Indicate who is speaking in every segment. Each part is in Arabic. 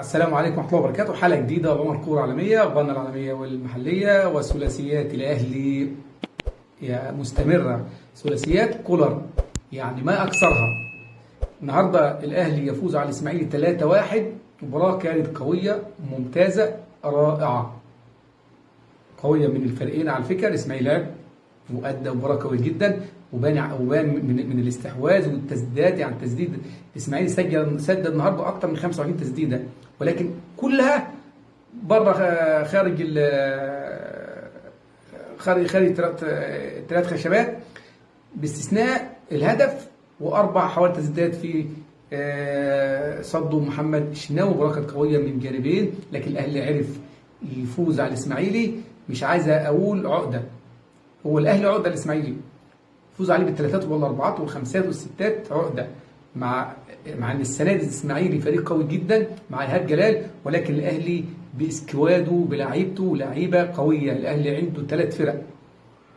Speaker 1: السلام عليكم ورحمة الله وبركاته. حلقة جديدة ضمن الكورة العالمية، ضمن العالمية والمحلية، وثلاثيات الأهلي مستمرة. ثلاثيات كولر يعني ما أكثرها. النهاردة الأهلي يفوز على الإسماعيلي 3-1. مباراة كانت قوية ممتازة رائعة، قوية من الفريقين. على فكرة الإسماعيلي لعب وأدى مباراة قوية جدا، وبان من الاستحواذ والتسديدات. يعني تسديد الإسماعيلي سدد النهارده أكثر من 25 تسديدة، ولكن كلها بره خارج ثلاث خشبات، باستثناء الهدف واربع حوالي تسديدات في صده محمد الشناوي. مباراه كانت قويه من جانبين، لكن الاهلي عرف يفوز على الاسماعيلي. مش عايز اقول عقده، هو الاهلي عقده الاسماعيلي، يفوز عليه بالثلاثات والاربعات والخمسات والستات عقده. مع ان السنه دي الاسماعيلي فريق قوي جدا مع ايهاب جلال، ولكن الاهلي باسكواده بلعيبته لعيبه قويه. الاهلي عنده ثلاث فرق،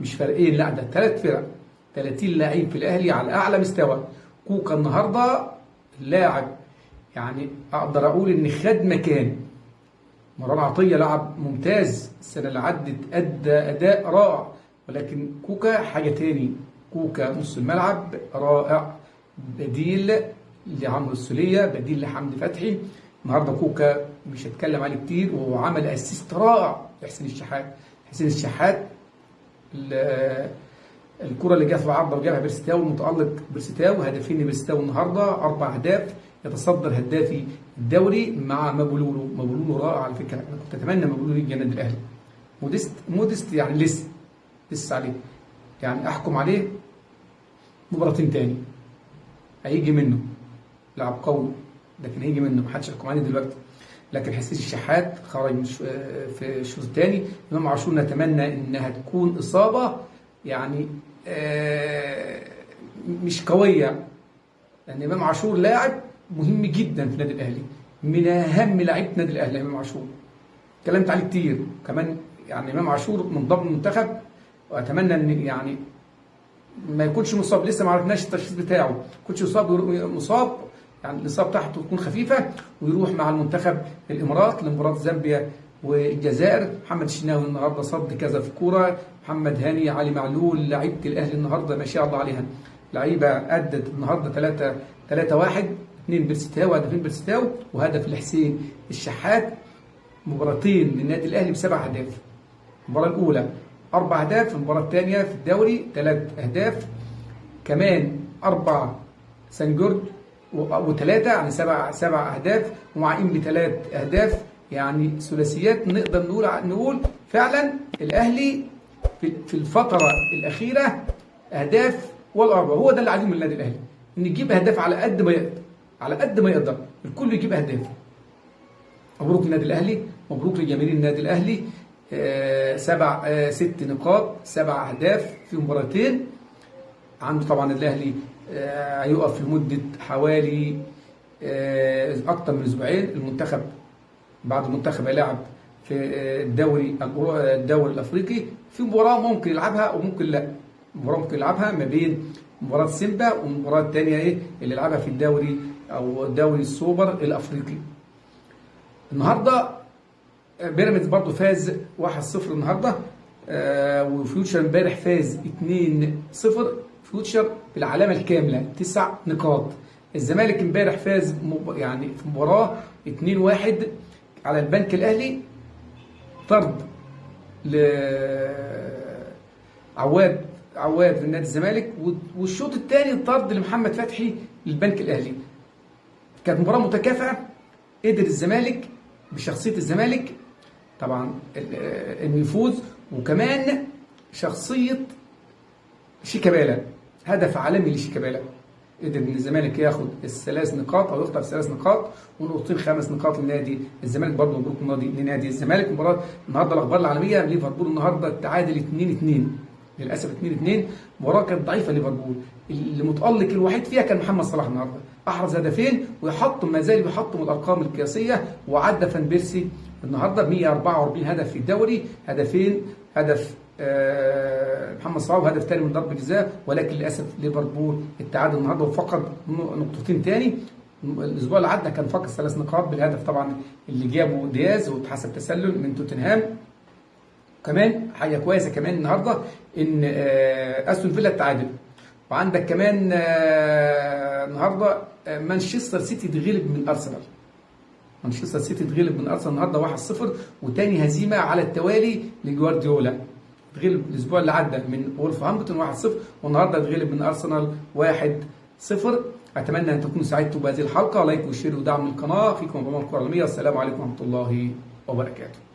Speaker 1: مش فرقين، لا ده ثلاث فرق، 30 لعيب في الاهلي على اعلى مستوى. كوكا النهارده لاعب، يعني اقدر اقول ان خد مكان مروان عطيه، لاعب ممتاز السنه اللي عدت، ادى اداء رائع، ولكن كوكا حاجه تاني. كوكا نص الملعب رائع، بديل لعمرو السولية، بديل لحمدي فتحي. النهارده كوكا مش هتكلم عليه كتير، وهو عمل اسيست رائع لحسين الشحات. حسين الشحات الكرة اللي جت في العارضة وجابها بيرستاو، المتألق بيرستاو، هدفين بيرستاو النهارده، 4 أهداف، يتصدر هدافي الدوري مع مابولولو. مابولولو رائع على فكرة، انا كنت اتمنى مابولولو يجي النادي الاهلي. موديست يعني لسه عليه، يعني احكم عليه مباراتين تاني هيجي منه، لاعب قوي لكن هيجي منه، محدش يحكم عليه دلوقتي. لكن حسين الشحات خرج في الشوط الثاني. امام عاشور نتمنى انها تكون اصابه يعني مش قويه، لان امام عاشور لاعب مهم جدا في النادي الاهلي، من اهم لاعيبه النادي الاهلي امام عاشور، اتكلمت عليه كتير. كمان يعني امام عاشور من ضمن المنتخب، واتمنى ان يعني ما يكونش مصاب، لسه ما عرفناش التشخيص بتاعه، ما يكونش مصاب، يعني الاصابه بتاعته تكون خفيفه، ويروح مع المنتخب الامارات لمباراه زامبيا والجزائر. محمد الشناوي النهارده صد كذا في كوره، محمد هاني، علي معلول، لعيبه الاهلي النهارده ما شاء الله عليها، لعيبه ادت النهارده 3-1، 2 بيرستاو، هدفين بيرستاو وهدف لحسين الشحات. مباراتين للنادي الاهلي ب7 اهداف. المباراه الاولى 4 أهداف، المباراة الثانية في الدوري 3 أهداف، كمان 4 سانجورد و3، يعني 7 أهداف، ومع إنبي 3 أهداف. يعني ثلاثيات نقدر نقول فعلا الأهلي في الفترة الأخيرة أهداف والأربعة. هو ده اللي عايزينه من النادي الأهلي، إن يجيب أهداف على قد ما يقدر، على قد ما يقدر الكل يجيب أهداف. مبروك للنادي الأهلي، مبروك لجماهير النادي الأهلي. 6 نقاط، 7 أهداف في مباراتين. عنده طبعا الأهلي هيقف لمدة حوالي أكتر من أسبوعين. المنتخب بعد المنتخب هيلعب في الدوري الأفريقي، في مباراة ممكن يلعبها وممكن لا. مباراة ممكن يلعبها ما بين مباراة سيمبا والمباراة الثانية اللي يلعبها في الدوري أو دوري السوبر الأفريقي. النهارده بيراميدز برضه فاز 1-0 النهارده، وفيوتشر امبارح فاز 2-0. فيوتشر بالعلامه الكامله 9 نقاط. الزمالك امبارح فاز يعني في مباراه 2-1 على البنك الاهلي، طرد عواد في نادي الزمالك، والشوط الثاني طرد لمحمد فتحي للبنك الاهلي. كانت مباراه متكافئه، قدر الزمالك بشخصيه الزمالك طبعا انه يفوز، وكمان شخصيه شيكابالا، هدف عالمي لشيكابالا. قدر ان الزمالك ياخد ال3 نقاط او يخطف 3 نقاط، ونقطتين 5 نقاط لنادي الزمالك. برضه مبروك لنادي الزمالك. مباراه النهارده الاخبار العالميه، ليفربول النهارده تعادل 2-2، للاسف 2-2. مباراه كانت ضعيفه ليفربول، اللي متالق الوحيد فيها كان محمد صلاح النهارده، احرز هدفين ويحطم، ما زال بيحطم الارقام القياسيه، وعدى فان بيرسي النهارده 144 هدف في الدوري، هدفين، هدف محمد صلاح وهدف ثاني من ضربه جزاء. ولكن للاسف ليفربول التعادل النهارده وفقد نقطتين ثاني، الاسبوع اللي عدى كان فاقد 3 نقاط بالهدف طبعا اللي جابه دياز واتحسب تسلل من توتنهام. كمان حاجه كويسه كمان النهارده ان استون فيلا تعادل. وعندك كمان النهارده مانشستر سيتي اتغلب من ارسنال. مانشستر سيتي اتغلب من ارسنال النهارده 1-0 وتاني هزيمه على التوالي لجوارديولا. اتغلب الاسبوع اللي عدى من وولفرهامبتون 1-0 والنهارده اتغلب من ارسنال 1-0. اتمنى ان تكونوا سعدتوا بهذه الحلقه. لايك وشير ودعم القناه. اخيكم ابو عمر الكره العالميه. السلام عليكم ورحمه الله وبركاته.